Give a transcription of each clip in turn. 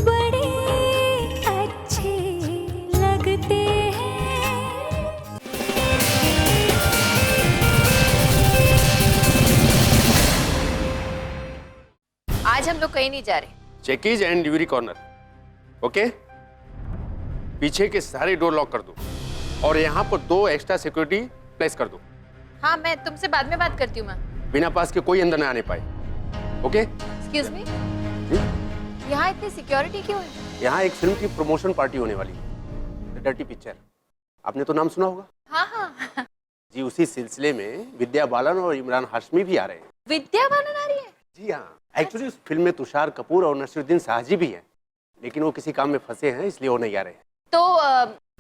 बड़े अच्छे लगते हैं। आज हम लोग कहीं नहीं जा रहे। चेकीज एंड ड्यूरी कॉर्नर, ओके? पीछे के सारे डोर लॉक कर दो और यहाँ पर 2 एक्स्ट्रा सिक्योरिटी प्लेस कर दो। हाँ, मैं तुमसे बाद में बात करती हूँ। मैं बिना पास के कोई अंदर ना आने पाए, ओके? एक्सक्यूज मी, यहाँ इतनी सिक्योरिटी क्यों है? यहाँ एक फिल्म की प्रमोशन पार्टी होने वाली है, द डर्टी पिक्चर। आपने तो नाम सुना होगा। हाँ हाँ। जी, उसी सिलसिले में विद्या बालन और इमरान हाशमी भी आ रहे हैं। विद्या बालन आ रही है? जी हाँ, एक्चुअली उस फिल्म में तुषार कपूर और नसीरुद्दीन शाहजी भी हैं, लेकिन वो किसी काम में फंसे हैं, इसलिए वो नहीं आ रहे हैं। तो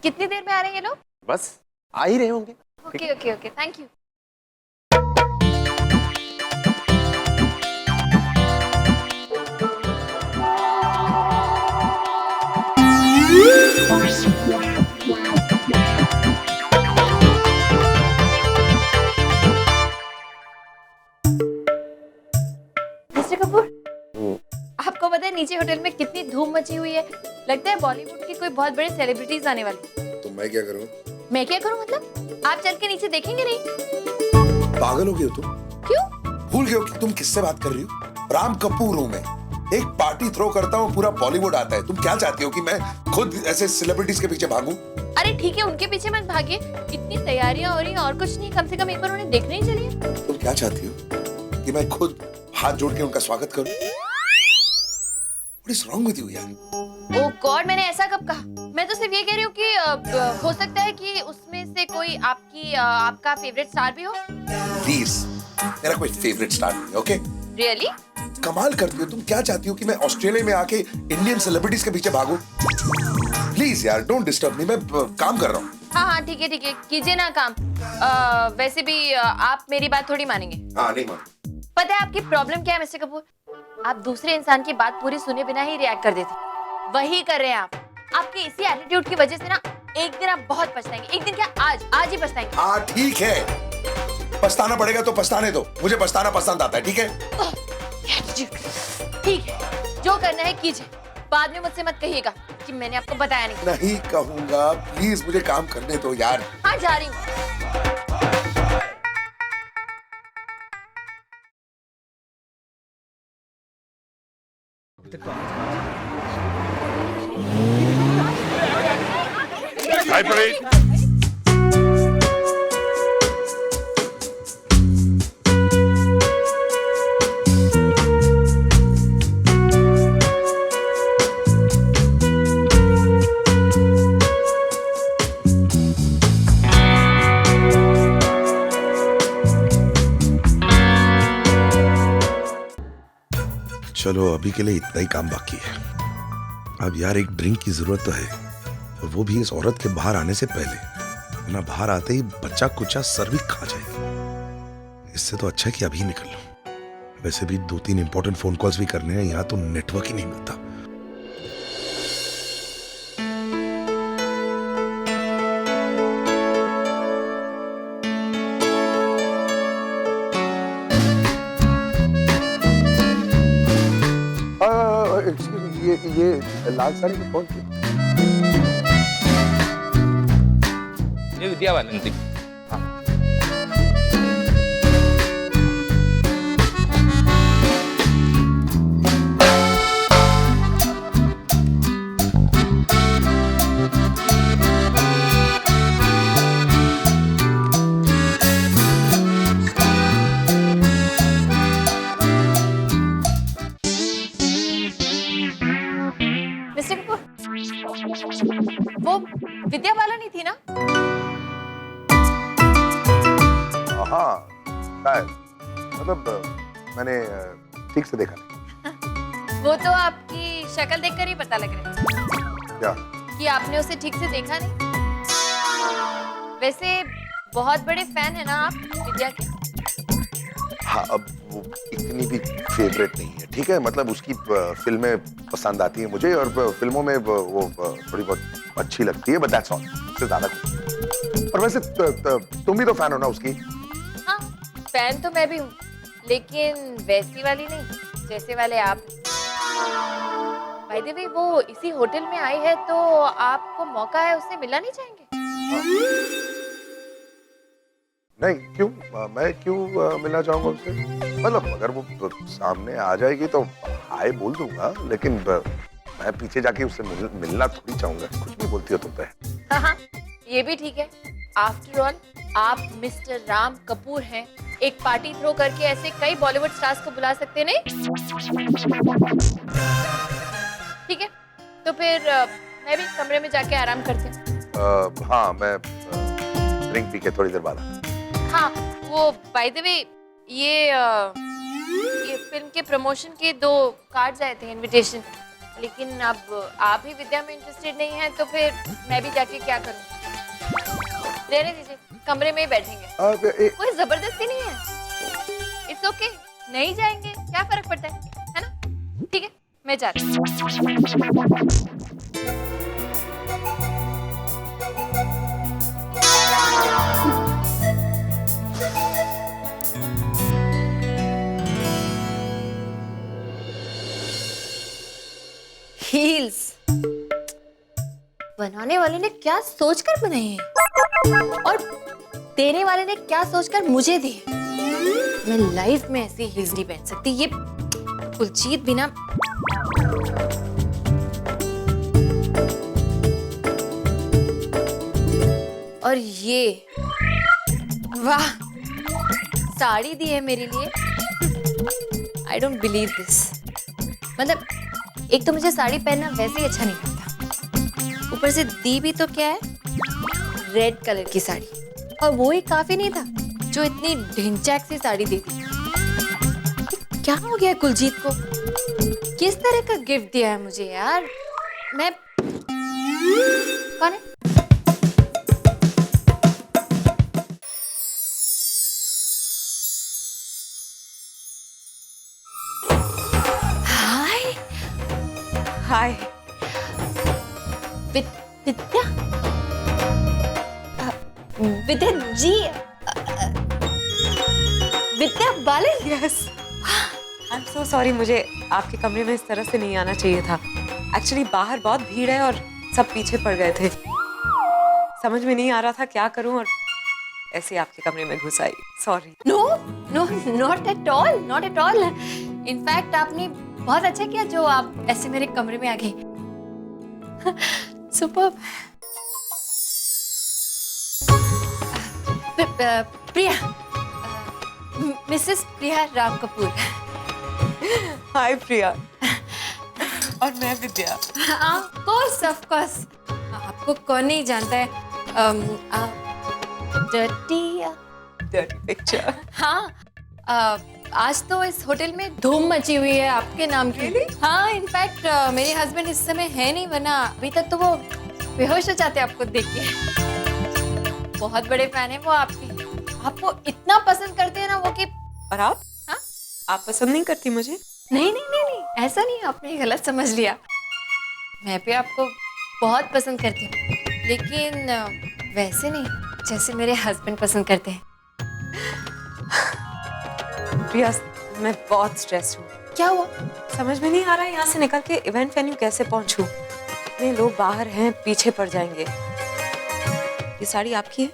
कितनी देर में आ रहे हैं ये लोग? बस आ ही रहे होंगे। Okay okay okay, thank you. Mister Kapoor, आपको पता है नीचे होटल में कितनी धूम मची हुई है? लगता है बॉलीवुड की कोई बहुत बड़े सेलिब्रिटीज आने वाली। तो मैं क्या करूं? मैं क्या करूं मतलब? आप चल के नीचे देखेंगे नहीं? पागल हो गए हो तुम? क्यों? भूल गए हो कि तुम किससे बात कर रही हो? राम कपूर हूं मैं। एक पार्टी थ्रो करता हूं, पूरा बॉलीवुड आता है। तुम क्या चाहती हो कि मैं खुद ऐसे सेलिब्रिटीज के पीछे भागूं? अरे ठीक है, उनके पीछे मत भागिए। इतनी तैयारियां हो रही हैं और कुछ नहीं, कम से कम एक बार उन्हें देखने ही चलिए। तुम क्या चाहती हो कि मैं खुद हाथ जोड़ के उनका स्वागत करूं? What is wrong with you यार? ओह गॉड, मैंने ऐसा कब कहा? मैं तो सिर्फ ये कह रही हूँ कि हो सकता है कि उसमें से कोई आपका फेवरेट स्टार भी हो। प्लीज, मेरा कोई फेवरेट स्टार नहीं है, ओके? रियली? कमाल करती हो तुम। क्या चाहती हो कि मैं ऑस्ट्रेलिया में आके इंडियन सेलिब्रिटीज के पीछे भागूं? प्लीज यार, डोंट डिस्टर्ब मी, मैं काम कर रहा हूँ। हाँ हाँ ठीक है कीजिए ना काम। वैसे भी आप मेरी बात थोड़ी मानेंगे। हाँ, नहीं मान। पता है आपकी प्रॉब्लम क्या है मिस्टर कपूर? आप दूसरे इंसान की बात पूरी सुने बिना ही रिएक्ट कर देते। वही कर रहे हैं आप। आपके इसी एटीट्यूड की वजह से ना एक दिन आप बहुत पछताएंगे। एक दिन क्या, आज ही पछताएंगे। हाँ ठीक है, पछताना पड़ेगा तो पछताने दो। मुझे पछताना पसंद आता है, ठीक है? ठीक है, जो करना है कीजिए। बाद में मुझसे मत कहिएगा कि मैंने आपको बताया नहीं। नहीं कहूंगा, प्लीज मुझे काम करने दो यार। हाँ जा रही हूँ। हाय प्रवीण। चलो अभी के लिए इतना ही काम बाकी है। अब यार एक ड्रिंक की जरूरत तो है, और वो भी इस औरत के बाहर आने से पहले, वरना बाहर आते ही बच्चा कुचा सर भी खा जाएगी। इससे तो अच्छा है कि अभी निकल लूं। वैसे भी 2-3 इंपॉर्टेंट फोन कॉल्स भी करने हैं, यहाँ तो नेटवर्क ही नहीं मिलता। ये लाल साड़ी में कौन थी? ये विद्या बालन थी। वो विद्या बालन ही थी ना? हाँ शायद, मतलब मैंने ठीक से देखा नहीं। वो तो आपकी शक्ल देखकर ही पता लग रहा है। क्या? कि आपने उसे ठीक से देखा नहीं। वैसे बहुत बड़े फैन है ना आप विद्या के? हाँ, अब वो इतनी भी फेवरेट नहीं है, ठीक है? मतलब उसकी फिल्में पसंद आती हैं मुझे, और फिल्मों में वो थोड़ी बहुत अच्छी लगती है, बट दैट्स ऑल, उससे ज्यादा कुछ। और वैसे तुम भी तो फैन हो ना उसकी? हाँ, फैन तो मैं भी हूँ, लेकिन वैसी वाली नहीं जैसे वाले आप। बाय द वे वो इसी होटल में आई है तो आपको मौका है उससे मिलना नहीं चाहेंगे? नहीं, क्यों? मैं क्यों मिलना चाहूंगा उससे? मतलब अगर वो सामने आ जाएगी तो हाय बोल दूंगा, लेकिन मैं पीछे जाके उससे मिलना थोड़ी चाहूंगा। कुछ भी बोलती हो तुम पे। हाँ, ये भी ठीक है। आफ्टर ऑल आप मिस्टर राम कपूर हैं। एक पार्टी थ्रो करके ऐसे कई बॉलीवुड स्टार्स को बुला सकते नहीं? ठीक है, तो फिर मैं भी कमरे में जाके आराम करती हूँ। हाँ, मैं ड्रिंक पी के थोड़ी देर बाद आता हूँ। हाँ, वो बाय द वे ये फिल्म के प्रमोशन के 2 कार्ड्स आए थे, इनविटेशन, लेकिन अब आप ही विद्या में इंटरेस्टेड नहीं हैं तो फिर मैं भी जाके क्या करूँ? रहने दीजिए, कमरे में ही बैठेंगे। कोई जबरदस्ती नहीं है। इट्स ओके, नहीं जाएंगे क्या फर्क पड़ता है ना? ठीक है, मैं जाती हूँ। हील्स बनाने वाले ने क्या सोचकर बनाई है और देने वाले ने क्या सोचकर मुझे दी है। मैं लाइफ में ऐसी हील्स नहीं पहन सकती। ये कुलजीत बिना और ये वाह साड़ी दी है मेरे लिए। I don't believe this. मतलब एक तो मुझे साड़ी पहनना वैसे ही अच्छा नहीं लगता, ऊपर से दी भी तो क्या है, रेड कलर की साड़ी, और वो ही काफी नहीं था जो इतनी ढिंचैक सी साड़ी दी थी। क्या हो गया कुलजीत को? किस तरह का गिफ्ट दिया है मुझे यार? मैं कौन है? Hi hi Vidya Vidya ji Vidya Balan. Yes, I am so sorry, मुझे आपके कमरे में इस तरह से नहीं आना चाहिए था। एक्चुअली बाहर बहुत भीड़ है और सब पीछे पड़ गए थे। समझ में नहीं आ रहा था क्या करूं और ऐसे आपके कमरे में घुस आई। Sorry. No no, not at all, not at all. In fact आपने बहुत अच्छा किया जो आप ऐसे मेरे कमरे में आ गई। सुपर्ब। प्रिया, मिसेस प्रिया राम कपूर। हाय प्रिया। और मैं विद्या। ऑफ कोर्स, आपको कौन नहीं जानता है। Dirty picture. हाँ, आज तो इस होटल में धूम मची हुई है आपके नाम की। Really? हाँ, इनफैक्ट मेरे हस्बैंड इस समय है नहीं, वरना अभी तक तो वो बेहोश हो जाते आपको देख के। बहुत बड़े फैन है वो आपके, आपको इतना पसंद करते हैं ना वो कि। और आप? हाँ? आप पसंद नहीं करती मुझे? नहीं नहीं नहीं नहीं, ऐसा नहीं, आपने गलत समझ लिया। मैं भी आपको बहुत पसंद करती हूँ, लेकिन वैसे नहीं जैसे मेरे हस्बैंड पसंद करते हैं। प्रिया, मैं बहुत स्ट्रेस हूँ। क्या हुआ? समझ में नहीं आ रहा है यहाँ से निकल के इवेंट वेन्यू कैसे पहुँचूं। इतने लोग बाहर हैं, पीछे पड़ जाएंगे। ये साड़ी आपकी है?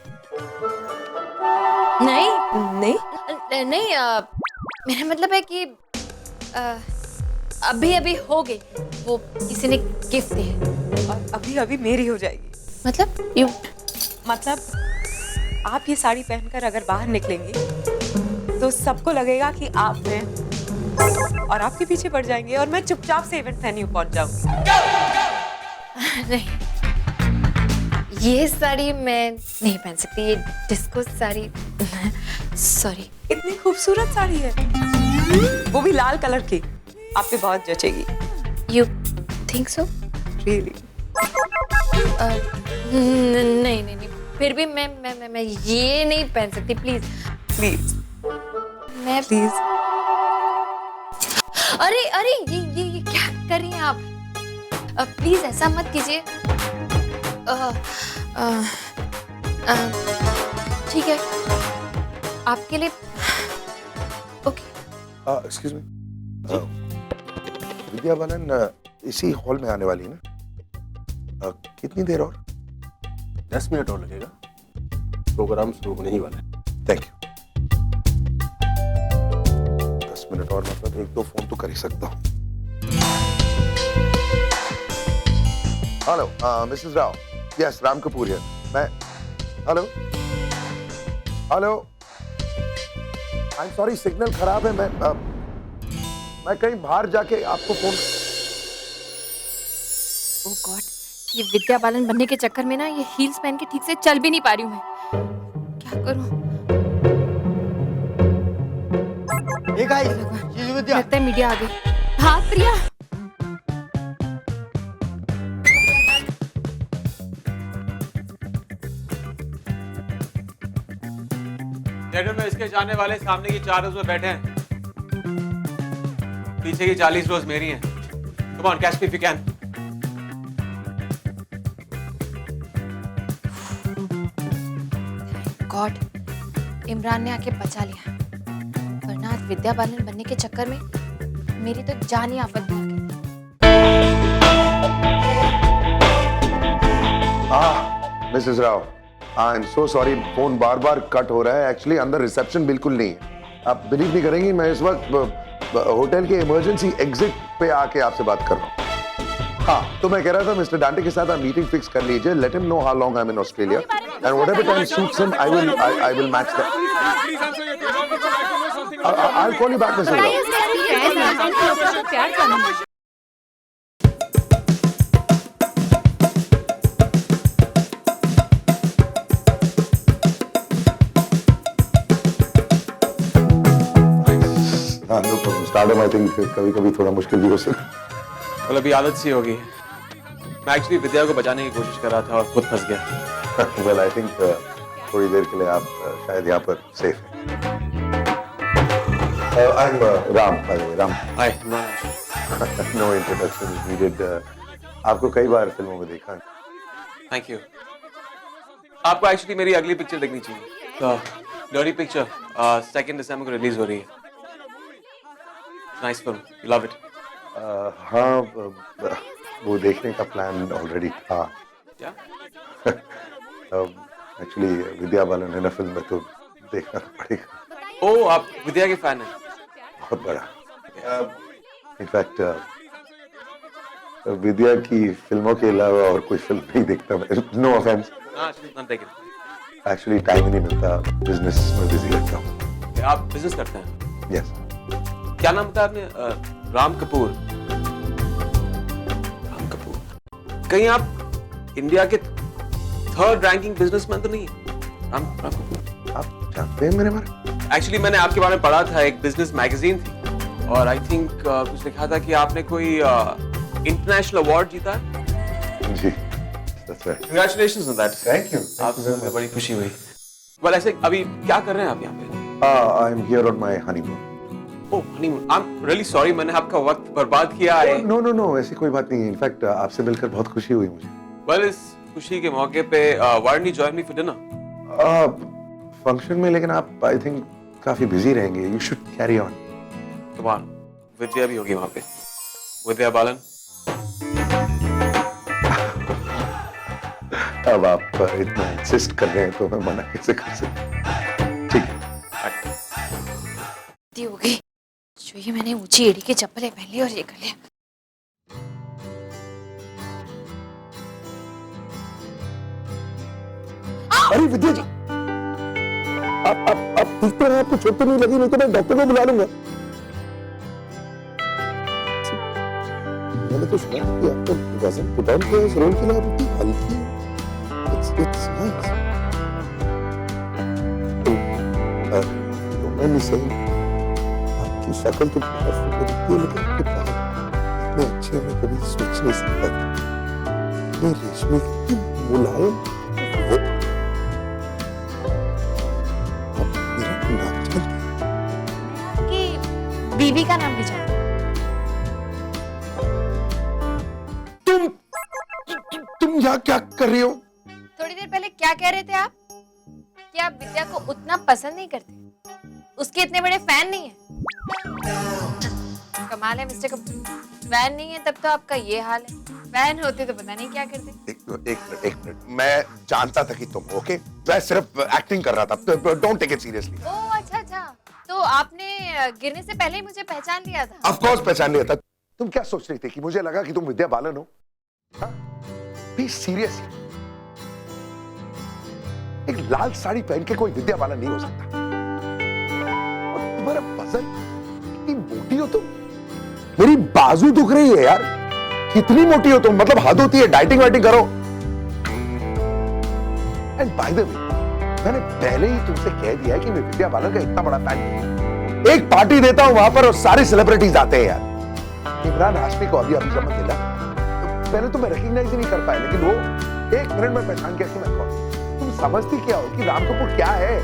नहीं नहीं? नहीं, मेरा मतलब है कि अभी अभी हो गई, वो किसी ने गिफ्ट दी है। और अभी अभी मेरी हो जाएगी? मतलब यू मतलब आप ये साड़ी पहनकर अगर बाहर निकलेंगी तो सबको लगेगा कि आप हैं और आपके पीछे पड़ जाएंगे और मैं चुपचाप से इवेंट वेन्यू पहुंच जाऊंगी। नहीं, ये साड़ी मैं नहीं पहन सकती, ये डिस्को साड़ी। सॉरी। इतनी खूबसूरत साड़ी है, वो भी लाल कलर की, आप पे बहुत जचेगी। You think so? रियली? नहीं नहीं नहीं, फिर भी मैं ये नहीं पहन सकती। प्लीज प्लीज मैं प्लीज। अरे अरे ये क्या कर रही हैं आप? प्लीज ऐसा मत कीजिए। ठीक है, आपके लिए। Okay. Excuse me, Vidya Balan, इसी हॉल में आने वाली है ना? कितनी देर और? 10 मिनट और लगेगा, प्रोग्राम शुरू होने ही वाला है। Thank you. 10 मिनट और मतलब एक दो फोन तो कर ही सकता हूँ। Hello Mrs Rao, yes Ram Kapoor है मैं। Hello hello, I am sorry signal खराब है, मैं कहीं बाहर जाके आपको फोन। ओह गॉड, ये विद्या बालन बनने के चक्कर में ना ये हील्स पहन के ठीक से चल भी नहीं पा रही हूँ मैं। क्या करूँ? लगता है मीडिया आ गई। हाँ प्रिया। थिएटर में इसके जाने वाले सामने की 4 रोज में बैठे हैं, पीछे की 40 रोज मेरी हैं। Come on catch me if you can. God, Imran ने आके बचा लिया, वरना आज विद्या बालन बनने के चक्कर में मेरी तो जान ही आफत में आ गई। Mrs Rao, I am so sorry, phone bar bar cut हो रहा है। एक्चुअली अंदर रिसेप्शन बिल्कुल नहीं है। आप बिलीव नहीं करेंगी, मैं इस वक्त होटल के इमरजेंसी एग्जिट पे आके आपसे बात कर रहा हूँ। हाँ, तो मैं कह रहा था मिस्टर डांटे के साथ आप मीटिंग फिक्स कर लीजिए। Let him know how long I am in Australia and whatever time suits him I will match that. I will call you back mister Rao. हाँ, no problem. Startup I think कभी-कभी थोड़ा मुश्किल भी हो सकता है। well, अभी आदत सी होगी। मैं एक्चुअली विद्या को बचाने की कोशिश कर रहा था और खुद फंस गया। वेल आई थिंक थोड़ी देर के लिए आप शायद यहाँ पर सेफ हैं। I am Ram. Ram. Hi. No introduction is needed. आपको कई बार फिल्मों में देखा है। Thank you. आपको एक्चुअली मेरी अगली पिक्चर देखनी चाहिए। डर्टी पिक्चर 2 दिसंबर को रिलीज हो रही है। Nice film, you love it. हाँ, वो देखने का प्लान ऑलरेडी था। क्या? एक्चुअली विद्या बालन है ना फिल्म में, तो देखना तो पड़ेगा। ओह, आप विद्या के फैन हैं? बहुत बड़ा। इनफैक्ट विद्या की फिल्मों के अलावा और कोई फिल्म नहीं देखता मैं। No offence. एक्चुअली टाइम ही नहीं मिलता, बिजनेस में बिजी रहता हूँ। आप बिजनेस करते हैं? यस। क्या नाम बताया आपने? राम कपूर। राम कपूर। कहीं आप इंडिया के 3rd रैंकिंग बिजनेसमैन तो नहीं है? राम कपूर। आप जानते हैं मेरे बारे में? एक्चुअली मैंने आपके बारे में पढ़ा था, एक बिजनेस मैगजीन थी, और आई थिंक कुछ लिखा था कि आपने कोई इंटरनेशनल अवार्ड जीता है। जी, that's right. Congratulations on that. Thank you. आपसे बड़ी खुशी हुई। well, ऐसे अभी क्या कर रहे हैं आप यहाँ पे? I am here on my honeymoon. Oh, honeymoon. I'm really sorry, मैंने आपका वक्त बर्बाद किया है। नो नो नो, ऐसी कोई बात नहीं है। इनफैक्ट आपसे मिलकर बहुत खुशी हुई मुझे। well, इस खुशी के मौके पे why don't you join me for dinner? Function में, लेकिन आप आई थिंक काफी बिजी रहेंगे। You should carry on. कमाल, विद्या भी होगी वहाँ पे। विद्या बालन। अब आप इतना इंसिस्ट कर रहे हैं तो मैं मना कैसे कर सकता हूँ? ठीक है। हो गई जो ये मैंने ऊंची एड़ी की चप्पलें पहन ली और ये कर लिया। अरे विद्या जी, आप ठीक तो हैं? आपको चोट तो नहीं लगी? नहीं तो मैं डॉक्टर को बुला लूंगा। मैंने तो सुना कि आपको वजन पुट ऑन किया इस रोल के लिए, आपकी हल्की है। It's nice. मैं नहीं सही, आपकी शक्ल तो बहुत सुंदर दिखती है, लेकिन आपके बाल इतने अच्छे मैं कभी सोच नहीं सकता था। ये रेशमी की मुलायम। कि बीवी का नाम भी जानो। तुम यहाँ क्या कर रही हो? थोड़ी देर पहले क्या कह रहे थे आप? कि आप विद्या को उतना पसंद नहीं करते, उसके इतने बड़े फैन नहीं है। कमाल है मिस्टर कपूर, वैन नहीं है तब तो आपका ये हाल है, वैन होते तो पता नहीं क्या करते। एक मिनट, मैं जानता था कि तुम हो, ओके? मैं सिर्फ एक्टिंग कर रहा था, डोंट टेक इट सीरियसली। ओह अच्छा अच्छा, तो आपने गिरने से पहले ही मुझे पहचान लिया था? ऑफ कोर्स पहचान लिया था। तुम क्या सोच रही थी कि मुझे लगा कि तुम विद्या बालन हो? Be serious. एक लाल साड़ी पहन के कोई विद्या बालन नहीं हो सकता। और तुम्हारा वजन, इतनी मोटी हो तुम, मेरी बाजू दुख रही है यार। कितनी मोटी हो तुम, मतलब हद होती है। डाइटिंग वाइटिंग करो। एंड बाय द वे, मैंने पहले ही तुमसे कह दिया है कि मैं विद्या बालन का इतना बड़ा फैन हूं। एक पार्टी देता हूं वहां पर और सारे सेलिब्रिटीज आते हैं यार। इमरान हाशमी को अभी जब मैं मिला तो पहले तो मैं रिकॉग्नाइज ही नहीं कर पाया, लेकिन वो 1 मिनट में पहचान गया कि मैं कौन। तुम समझती क्या हो कि राम कपूर क्या है?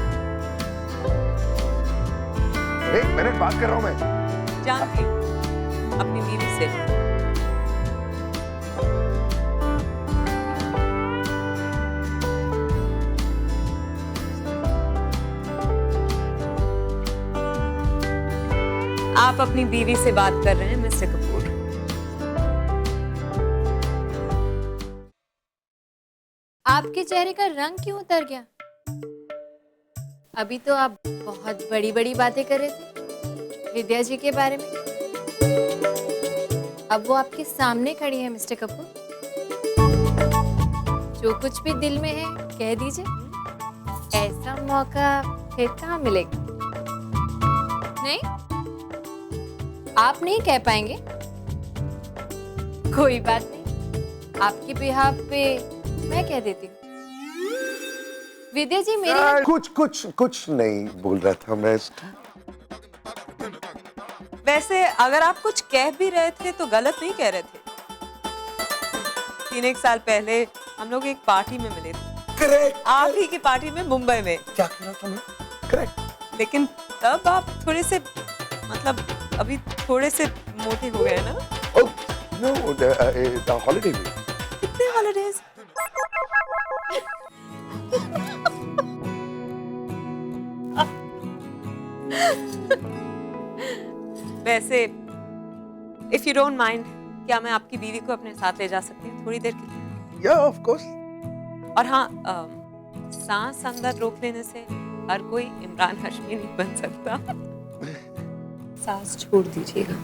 1 मिनट बात कर रहा हूं मैं। जानती हूँ अपनी बीवी से। आप अपनी बीवी से बात कर रहे हैं मिस्टर कपूर। आपके चेहरे का रंग क्यों उतर गया? अभी तो आप बहुत बड़ी बड़ी बातें कर रहे थे विद्या जी के बारे में, अब वो आपके सामने खड़ी है मिस्टर कपूर। जो कुछ भी दिल में है कह दीजिए, ऐसा मौका फिर कहाँ मिलेगा? नहीं, आप नहीं कह पाएंगे? कोई बात नहीं, आपके बिहाफ पे मैं कह देती हूँ। विद्या जी मेरे कुछ नहीं बोल रहा था मैं। वैसे अगर आप कुछ कह भी रहे थे तो गलत नहीं कह रहे थे। 3 साल पहले हम लोग एक पार्टी में मिले थे। करेक्ट। आप ही की पार्टी में मुंबई में। क्या कह रहा था मैं? करेक्ट। लेकिन तब आप थोड़े से, मतलब अभी थोड़े से मोटे हो गए ना? Oh, no, the holiday week. कितने हॉलिडेज? वैसे इफ यू डोंट माइंड, क्या मैं आपकी बीवी को अपने साथ ले जा सकती हूँ थोड़ी देर के लिए? Yeah, of course. और हाँ, सांस अंदर रोक लेने से हर कोई इमरान हाशमी नहीं बन सकता। सांस छोड़ दीजिएगा।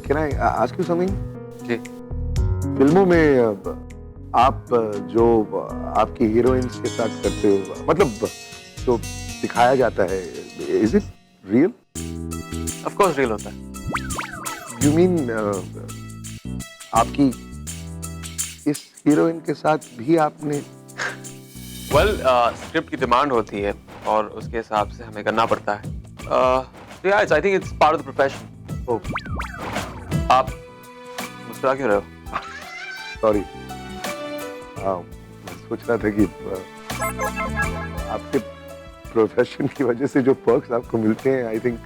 Can I ask you something? जी। फिल्मों में आप जो आपकी हीरोइंस के साथ करते हो, मतलब जो दिखाया जाता है, is it real? Of course real होता है। यू मीन आपकी इस हीरोइन के साथ भी आपने? वेल, स्क्रिप्ट की डिमांड होती है और उसके हिसाब से हमें करना पड़ता है। I think it's part of the profession. आप मुस्कुरा क्यों रहे हो? सॉरी, मैं सोच रहा था कि आपके प्रोफेशन की वजह से जो पर्क्स आपको मिलते हैं, आई थिंक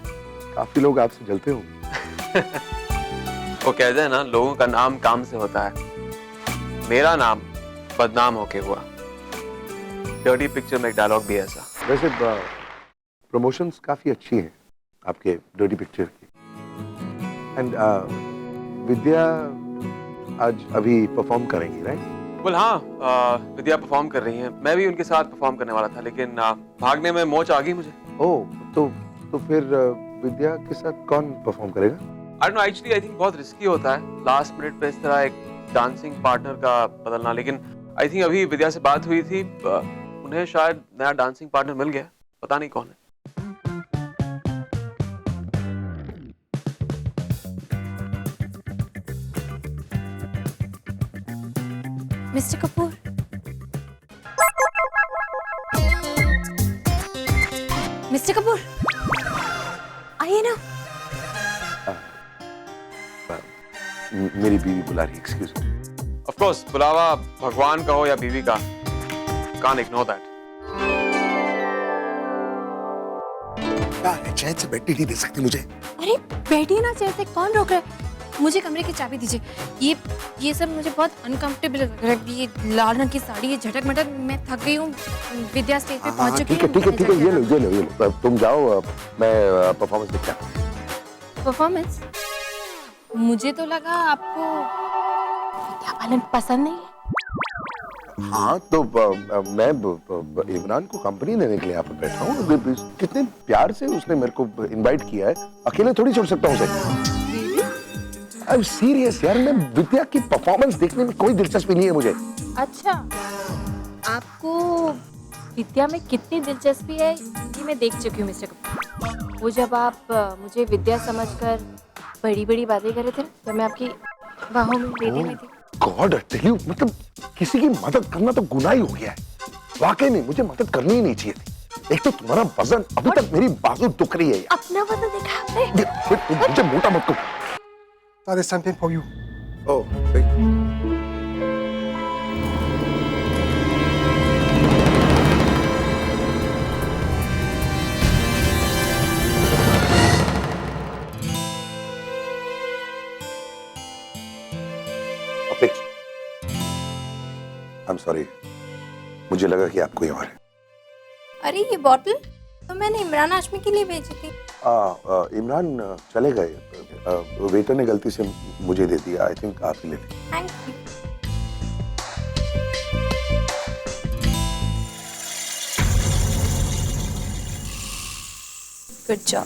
काफी लोग आपसे जलते होंगे। वो कहते हैं ना, लोगों का नाम काम से होता है। मेरा नाम बदनाम होके हुआ। डर्टी पिक्चर में एक डायलॉग भी है ऐसा। वैसे प्रमोशंस काफी अच्छी हैं आपके डर्टी पिक्चर की। एंड विद्या आज अभी परफॉर्म करेंगी, राइट? वेल हाँ, विद्या परफॉर्म कर रही हैं। मैं भी उनके साथ परफॉर्म करने वाला था, लेकिन भागने में मोच आ गई मुझे। ओह, तो फिर विद्या के साथ कौन परफॉर्म करेगा? I don't know, actually I think बहुत रिस्की होता है लास्ट मिनट पे इस तरह एक डांसिंग पार्टनर का बदलना, लेकिन आई थिंक अभी विद्या से बात हुई थी, उन्हें शायद नया डांसिंग पार्टनर मिल गया, पता नहीं कौन है। मिस्टर कपूर, मिस्टर कपूर, आइए ना। मेरी बीवी बुला रही है, एक्सक्यूज मी। ऑफ कोर्स, बुलावा भगवान का हो या बीवी का, कांट इग्नोर दैट। क्या है, चैन से बैठने नहीं दे सकती मुझे? अरे बैठिए ना चेयर से, कौन रोक रहा है? मुझे कमरे की चाबी दीजिए। ये सब मुझे बहुत अनकंफर्टेबल लग रहा है। ये लाल रंग की साड़ी, ये झटक मटक, मैं थक गई हूँ। विद्या स्टेज पे पहुंच चुकी ठीक है ठीक है ठीक है, ये लो तुम जाओ, मैं परफॉर्मेंस देखता हूँ। परफॉर्मेंस? मुझे तो लगा आपको विद्या बालन पसंद नहीं है। हाँ तो मैं इमरान को कंपनी देने के लिए यहाँ पे बैठा हूँ। कितने प्यार से उसने मेरे को इनवाइट किया है, अकेले थोड़ी छोड़ सकता हूँ उसे। आई एम सीरियस यार, मैं विद्या की परफॉर्मेंस देखने में कोई दिलचस्पी नहीं है मुझे। अच्छा, आपको विद्या में कितनी दिलचस्पी है ये मैं देख चुकी हूँ मिस्टर कपूर। वो जब आप मुझे विद्या समझकर बड़ी बड़ी बातें कर रहे थे, जब मैं आपकी बाहों में बेटी हुई थी। गॉड आई टेल यू, मतलब किसी की मदद करना तो गुनाह ही हो गया है। वाकई में मुझे मदद करनी ही नहीं चाहिए थी। एक तो तुम्हारा वजन, अभी तक मेरी बाजू दुख रही है यार। अपना वजन देखा आपने? तुम मुझे मोटा मत करो। That is something for you. Oh, thank you. I'm sorry. मुझे लगा कि आपको ये और है। अरे ये बॉटल तो मैंने इमरान हाशमी के लिए भेजी थी। इमरान चले गए, वेटर ने गलती से मुझे दे दिया। आई थिंक आप ही ले लें। Thank you. Good job.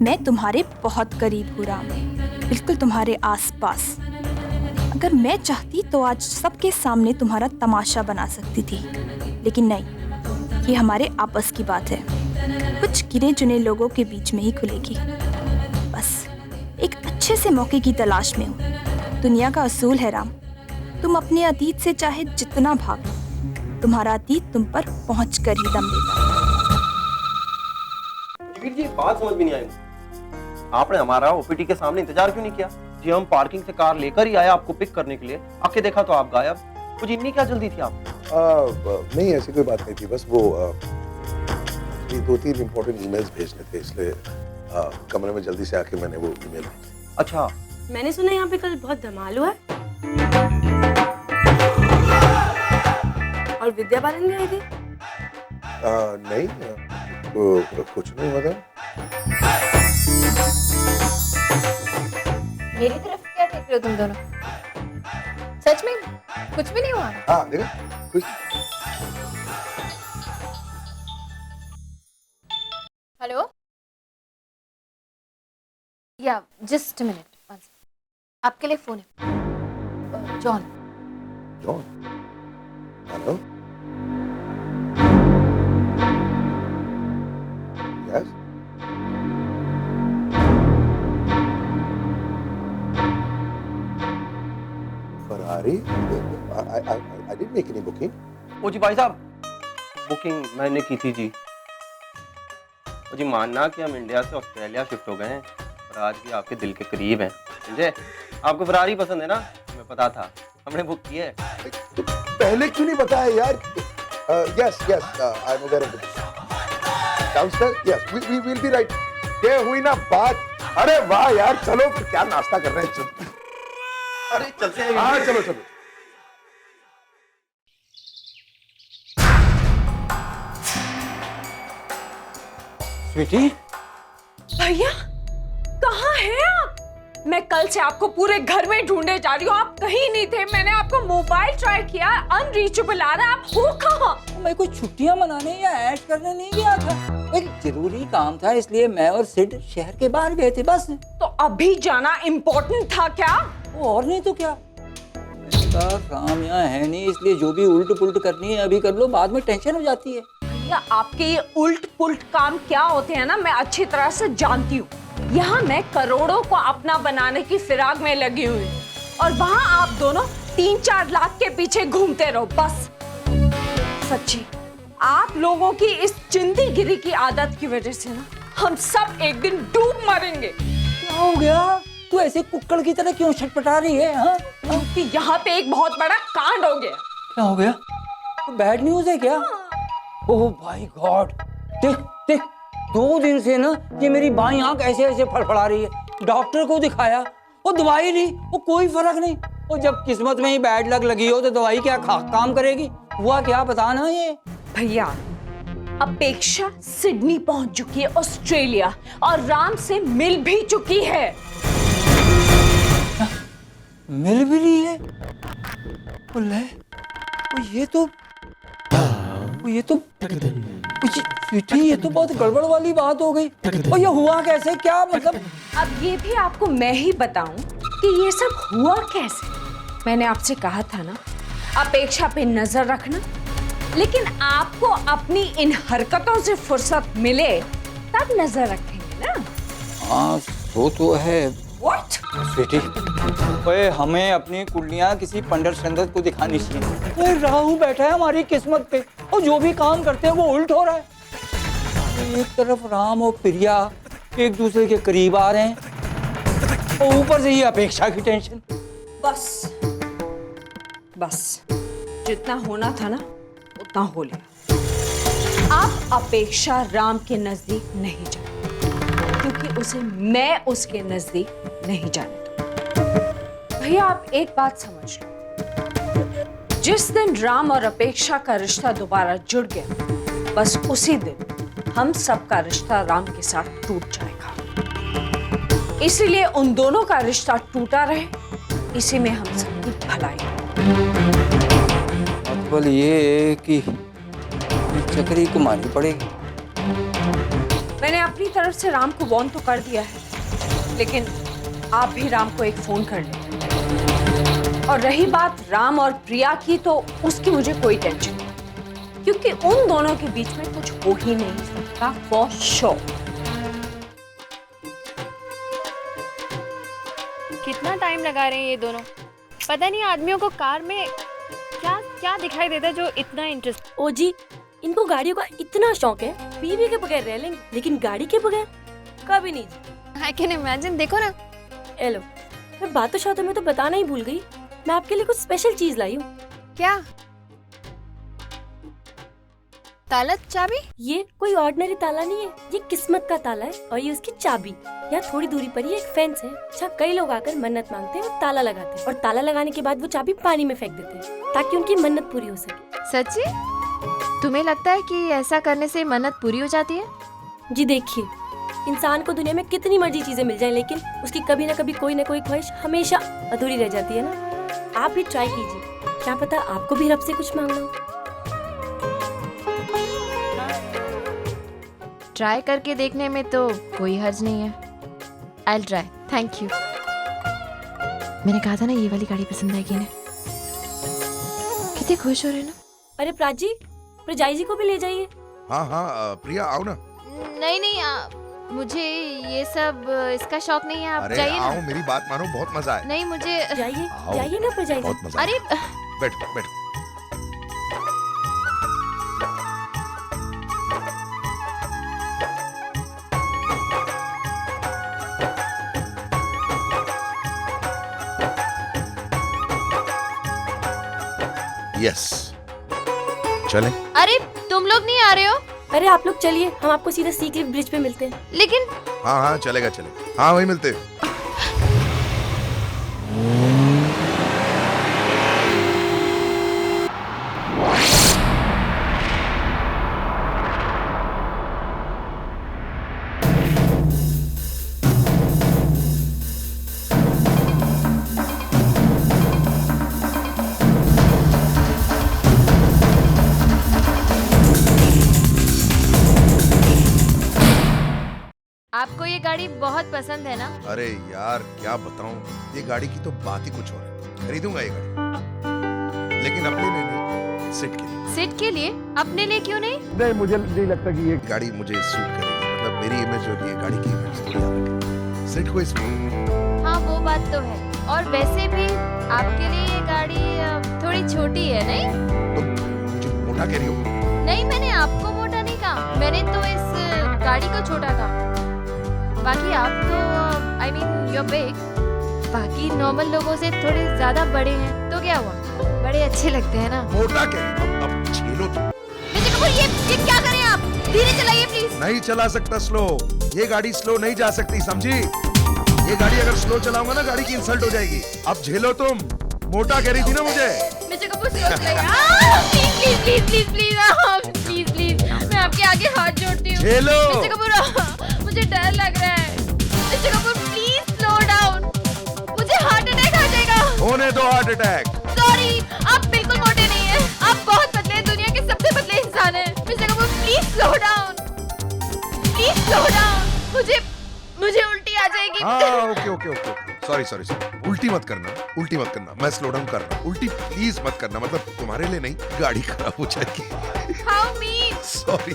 मैं तुम्हारे बहुत करीब हूँ राम, बिल्कुल तुम्हारे आसपास। अगर मैं चाहती तो आज सबके सामने तुम्हारा तमाशा बना सकती थी, लेकिन नहीं, ये हमारे आपस की बात है। कुछ गिने चुने लोगों के बीच में ही खुलेगी। बस एक अच्छे से मौके की तलाश में हूँ। दुनिया का असूल है राम, तुम अपने अतीत से चाहे जितना भागो, तुम्हारा अतीत तुम पर पहुँच कर ही दम लेगा। जी बात समझ में नहीं आई। आपने हमारा ओपीटी के सामने इंतजार क्यों नहीं किया? जी हम पार्किंग से कार लेकर ही आए आपको पिक करने के लिए, आके देखा तो आप गायब। कुछ इतनी क्या जल्दी थी आप? नहीं ऐसी कोई बात नहीं थी, बस वो ये 2-3 इम्पोर्टेंट ईमेल्स भेजने थे, इसलिए कमरे में जल्दी से आके मैंने वो ईमेल भेजी। अच्छा, मैंने सुना यहाँ पे कल बहुत धमाल हुआ है और विद्या बालन भी आई थी। नहीं कुछ नहीं हुआ था। मेरी तरफ क्या देख रहे हो तुम दोनों? सच में कुछ भी नहीं हुआ? हाँ देखा कुछ। हेलो, या जस्ट मिनट, आपके लिए फोन है। John. John? Hello? Yes? Ferrari? I didn't make any booking. ओ जी भाई साहब, बुकिंग मैंने की थी जी। ओ जी मानना कि हम इंडिया से ऑस्ट्रेलिया शिफ्ट हो गए हैं और आज भी आपके दिल के करीब हैं, समझे? आपको फरारी पसंद है ना? हमें पता था, हमने बुक की है। तो पहले क्यों नहीं बताया यार? Yes, I'm aware of it. Downstairs? Yes, we will be right. ये हुई ना बात? अरे वाह यार, चलो फिर क्या नाश्ता कर रहे हैं? अरे चलते हैं। हाँ चलो चलो। स्वीटी, भैया कहाँ हैं आप? मैं कल से आपको पूरे घर में ढूंढे जा रही हूँ, आप कहीं नहीं थे। मैंने आपको मोबाइल ट्राई किया, अनरीचेबल आ रहा है। आप हो कहाँ? मैं कोई छुट्टियां मनाने या ऐश करने नहीं गया था, एक जरूरी काम था, इसलिए मैं और सिड शहर के बाहर गए थे बस। तो अभी जाना इम्पोर्टेंट था क्या? और नहीं तो क्या। काम यहाँ है नहीं, इसलिए जो भी उल्ट पुल्ट करनी है अभी कर लो, बाद में टेंशन हो जाती है। या आपके ये उल्ट पुल्ट काम क्या होते हैं ना, मैं अच्छी तरह से जानती हूँ। यहाँ मैं करोड़ों को अपना बनाने की फिराक में लगी हुई हूँ और वहाँ आप दोनों 3-4 लाख के पीछे घूमते रहो बस। सच्ची आप लोगों की इस चिंदीगिरी की आदत की वजह से ना हम सब एक दिन डूब मरेंगे। क्या हो गया? तू ऐसे कुक्कड़ की तरह क्यों छटपटा रही है? हाँ? क्योंकि यहाँ पे एक बहुत बड़ा कांड हो गया। क्या हो गया? बैड न्यूज है क्या? ओह माय गॉड, देख देख 2 दिन से ना ये मेरी बाईं आंख ऐसे ऐसे फड़फड़ा रही है। डॉक्टर को दिखाया, वो दवाई ली, वो कोई फर्क नहीं। वो जब किस्मत में ही बैड लक लगी हो तो दवाई क्या काम करेगी? हुआ क्या पता ना ये। भैया, अपेक्षा सिडनी पहुंच चुकी है, ऑस्ट्रेलिया, और राम से मिल भी चुकी है। मिल भी ली है? ले, ये तो स्वीटी, ये तो बहुत गड़बड़ वाली बात हो गई। और ये हुआ कैसे, क्या मतलब? अब ये भी आपको मैं ही बताऊं कि ये सब हुआ कैसे। मैंने आपसे कहा था ना, अपेक्षा पे नजर रखना, लेकिन आपको अपनी इन हरकतों से फुर्सत मिले तब नजर रखेंगे ना। हाँ, वो तो है। What? स्वीटी, ओए हमें अपनी कुंडलियां किसी पंडित संदत को दिखानी चाहिए। ओए राहु बैठा है हमारी किस्मत पे, और जो भी काम करते हैं वो उल्ट हो रहा है। एक तरफ राम और प्रिया एक दूसरे के करीब आ रहे हैं, और ऊपर से ये अपेक्षा की टेंशन। बस जितना होना था ना उतना हो लिया। अब अपेक्षा राम के नजदीक नहीं जाए, क्योंकि उसे मैं उसके नजदीक नहीं जाने दूंगी। भैया, आप एक बात समझ लो, जिस दिन राम और अपेक्षा का रिश्ता दोबारा जुड़ गया, बस उसी दिन हम सबका रिश्ता राम के साथ टूट जाएगा। इसीलिए उन दोनों का रिश्ता टूटा रहे, इसी में हम सबकी भलाई है। मतलब ये कि चक्री को मारनी पड़ेगी। मैंने अपनी तरफ से राम को वार्न तो कर दिया है, लेकिन आप भी राम को एक फोन कर लें। और रही बात राम और प्रिया की, तो उसकी मुझे कोई टेंशन नहीं, क्योंकि उन दोनों के बीच में कुछ हो ही नहीं सकता फॉर श्योर। कितना टाइम लगा रहे हैं ये दोनों? पता नहीं आदमियों को कार में क्या क्या दिखाई देता है जो इतना इंटरेस्ट। ओ जी, इनको गाड़ियों का इतना शौक है, बीवी के बगैर रह लेंगे, लेकिन गाड़ी के बगैर कभी नहीं। I can imagine. देखो ना। हेलो, मैं बातों शातों में तो बताना ही भूल गई, मैं आपके लिए कुछ स्पेशल चीज लाई हूँ। क्या? ताला चाबी? ये कोई ऑर्डिनरी ताला नहीं है, ये किस्मत का ताला है, और ये उसकी चाबी। यहाँ थोड़ी दूरी पर ही एक फेंस है, जहाँ कई लोग आकर मन्नत मांगते हैं और ताला लगाते हैं, और ताला लगाने के बाद वो चाबी पानी में फेंक देते हैं ताकि उनकी मन्नत पूरी हो सके। सच्ची? तुम्हें लगता है कि ऐसा करने से मन्नत पूरी हो जाती है? जी देखिए, इंसान को दुनिया में कितनी मर्जी चीजें मिल जाएं, लेकिन उसकी कभी ना कभी कोई ना कोई ख्वाहिश हमेशा अधूरी रह जाती है ना। आप भी ट्राई कीजिए, क्या पता आपको भी रब से कुछ मांगना हो। ट्राई करके देखने में तो कोई हर्ज नहीं है। I'll try. Thank you. मैंने कहा था ना ये वाली गाड़ी पसंद आएगी इन्हें। कितने खुश हो रहे हैं ना। अरे प्राची, प्रजाई जी को भी ले जाइए। हाँ हाँ प्रिया आओ ना। नहीं, मुझे ये सब इसका शौक नहीं है। आप जाइए ना। आओ, मेरी बात मानो, बहुत मजा है। नहीं, मुझे जाइए ना प्रजाई जी। बहुत मजा। अरे बैठो बैठो। यस, चलें। अरे तुम लोग नहीं आ रहे हो? अरे आप लोग चलिए, हम आपको सीधा सी क्लिफ ब्रिज पे मिलते हैं। लेकिन हाँ हाँ चलेगा चलेगा, हाँ वही मिलते हैं। आपको ये गाड़ी बहुत पसंद है ना? अरे यार क्या बताऊं, ये गाड़ी की तो बात ही कुछ और है। खरीदूंगा ये गाड़ी, लेकिन अपने लिए नहीं, सिट के लिए। सिट के लिए? अपने लिए क्यों नहीं? नहीं, मुझे नहीं लगता कि ये गाड़ी मुझे सूट करेगी। मतलब मेरी इमेज और ये गाड़ी की इमेज थोड़ी अलग है। सिट को इसमें। हाँ वो बात तो है, और वैसे भी आपके लिए ये गाड़ी थोड़ी छोटी है नहीं? तो मुझे मोटा कह रही हो? नहीं, मैंने आपको मोटा नहीं कहा, मैंने तो इस गाड़ी को छोटा कहा। बाकी आप तो I mean you are big, बाकी नॉर्मल लोगों से थोड़े ज्यादा बड़े हैं, तो क्या हुआ, बड़े अच्छे लगते हैं ना। मोटा कह रही हो? अब छीलो तुम। मिस्टर कपूर, ये क्या करें आप? धीरे चलाइए प्लीज। नहीं चला सकता स्लो, ये गाड़ी स्लो नहीं जा सकती, समझी? ये गाड़ी अगर स्लो चलाऊंगा ना गाड़ी की इंसल्ट हो जाएगी। अब झेलो तुम, मोटा कह रही थी ना मुझे। मिस्टर कपूर स्लो चलाइए। Please please please please please please मैं आपके आगे हाथ जोड़ती हूँ। झेलो। मिस्टर कपूर मुझे डर लग रहा है। Mister Kapoor please slow down, मुझे हार्ट अटैक आ जाएगा। होने दो हार्ट अटैक। सॉरी, आप बिल्कुल मोटे नहीं हैं, आप बहुत पतले हैं, दुनिया के सबसे पतले इंसान हैं। Mister Kapoor please slow down, please slow down, मुझे उल्टी आ जाएगी। हाँ okay okay okay sorry sorry sorry, उल्टी मत करना, उल्टी मत करना, मैं स्लो डाउन कर रहा हूँ। उल्टी प्लीज मत करना, मतलब तुम्हारे लिए नहीं, गाड़ी खराब हो जाएगी। How mean? Sorry.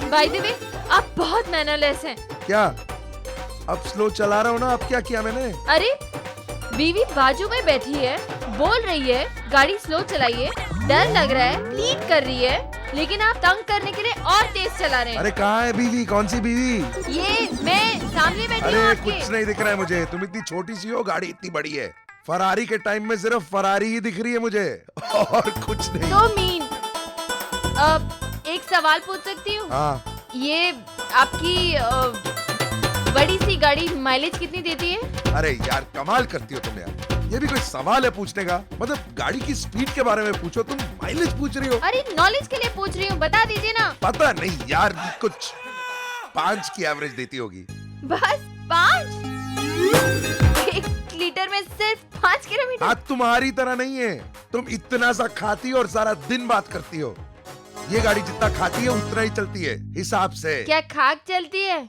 By the way आप बहुत मैनरलेस हैं। क्या? अब स्लो चला रहा हूँ ना, अब क्या किया मैंने? अरे बीवी बाजू में बैठी है, बोल रही है गाड़ी स्लो चलाइए, डर लग रहा है, प्लीड कर रही है, लेकिन आप तंग करने के लिए और तेज चला रहे हैं। अरे कहाँ है बीवी? कौन सी बीवी? ये मैं सामने बैठी हूँ अरे आपके। कुछ नहीं दिख रहा है मुझे, तुम इतनी छोटी सी हो, गाड़ी इतनी बड़ी है। फरारी के टाइम में सिर्फ फरारी ही दिख रही है मुझे, और कुछ नहीं। तो मीन एक सवाल पूछ सकती हूँ? हाँ। ये आपकी बड़ी सी गाड़ी माइलेज कितनी देती है? अरे यार कमाल करती हो तुम यार, ये भी कोई सवाल है पूछने का? मतलब गाड़ी की स्पीड के बारे में पूछो, तुम माइलेज पूछ रही हो। अरे नॉलेज के लिए पूछ रही हूँ, बता दीजिए ना। पता नहीं यार, कुछ 5 की एवरेज देती होगी। बस 5? 1 लीटर में सिर्फ 5 किलोमीटर? हाँ तुम्हारी तरह नहीं है, तुम इतना सा खाती हो और सारा दिन बात करती हो। ये गाड़ी जितना खाती है उतना ही चलती है हिसाब से। क्या खाक चलती है?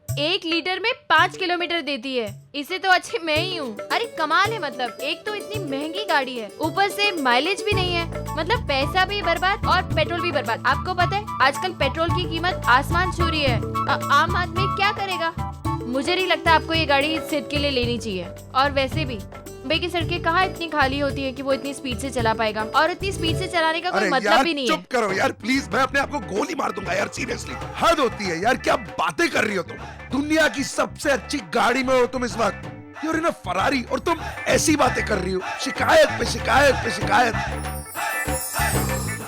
1 लीटर में 5 किलोमीटर देती है, इसे तो अच्छी मैं ही हूँ। अरे कमाल है, मतलब एक तो इतनी महंगी गाड़ी है, ऊपर से माइलेज भी नहीं है, मतलब पैसा भी बर्बाद और पेट्रोल भी बर्बाद। आपको पता है आजकल पेट्रोल की कीमत आसमान छू रही है, आम आदमी क्या करेगा? मुझे नहीं लगता आपको ये गाड़ी सिर्फ के लिए लेनी चाहिए। और वैसे भी मुंबई की सड़कें कहाँ इतनी खाली होती है कि वो इतनी स्पीड से चला पाएगा, और इतनी स्पीड से चलाने का कोई मतलब भी नहीं है। चुप करो यार प्लीज, मैं अपने आप को गोली मार दूंगा यार, सीरियसली हद होती है यार। क्या बातें कर रही हो तुम? दुनिया की सबसे अच्छी गाड़ी में हो तुम इस वक्त, you're in a फरारी, और तुम ऐसी बातें कर रही हो, शिकायत पे शिकायत पे शिकायत।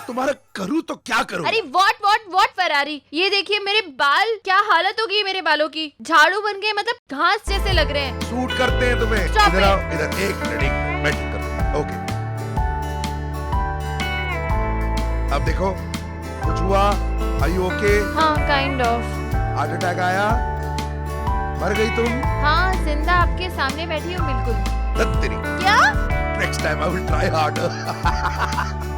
तुम्हारा करूँ तो क्या करूँ? अरे व्हाट फरारी, ये देखिए मेरे बाल, क्या हालत हो गई मेरे बालों की, झाड़ू बन गए, मतलब घास जैसे लग रहे हैं। सूट करते हैं तुम्हें? Stop इधर it. आओ, इधर एक मिनट मैं ठीक करता हूँ। ओके अब देखो, कुछ हुआ? Are you okay? हाँ काइंड ऑफ। हार्ट अटैक आया? मर गई तुम? हाँ जिंदा आपके सामने बैठी हूँ बिल्कुल। धत तेरी। क्या? Next time I will try harder.